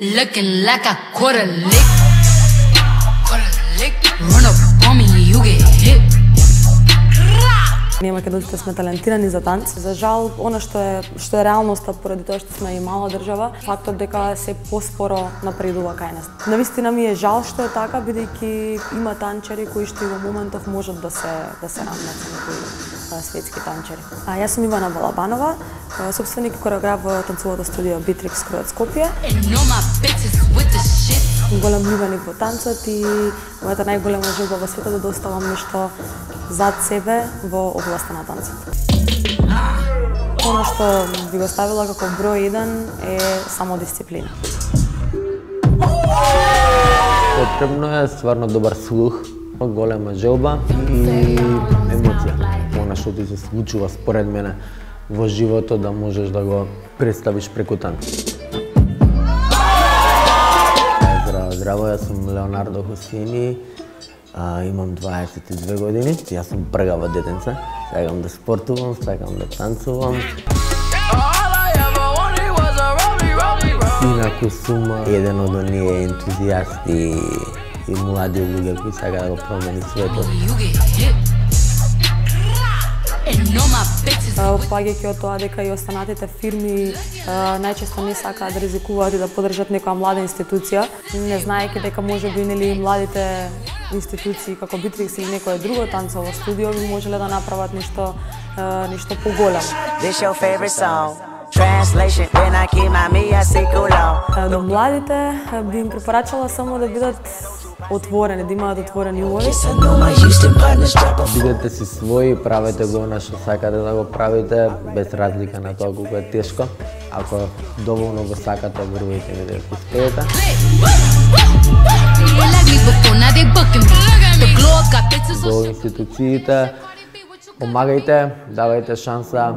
Looking like a quarter lick. Run up on me, you get hit. Ние македонците сме талентирани за танц. За жал, она што е реалноста поради тоа што сме и мала држава, фактот дека се поспоро напредува кај нас. Навистина ми е жал што е така, бидејќи има танчери кои што и во моментов можат да се рамнат со некои светски танчери. Јас сум Ивана Балабанова, сопственик и кореограф во танцовото студио Битрикс Кројот Скопје. Голем љубеник во танцот и мојата најголема желба во светот да доставам нешто зад себе во областа на танцот. Оно што би го ставила како број 1 е самодисциплина. Потребно е стварно добар слух, голема желба и емоција. Она што ти се случува според мене во животот да можеш да го представиш преку танц. Здраво, јас сум Леонардо Хусини, имам 22 години, јас сум пргава детенце, сакам да спортувам, сакам да танцувам. Инаку сум еден од оние ентузијасти и млади луѓе кои сака да го промени светот. Паѓајќи од тоа дека и останатите фирми најчесто не сакаат да ризикуваат и да поддржат некоја млада институција, не знаејќи дека можеби нели младите институции како Битрикс или некое друго танцово студио би можеле да направат нешто поголемо. До младите би им препорачала само да бидат отворени, да имаат отворени умови. Бидете си своји, правете го она што сакате да го правите, без разлика на тоа колку е тешко. Ако доволно го сакате, верувајте ми дека ќе успеете. До институциите, помагајте, давајте шанса.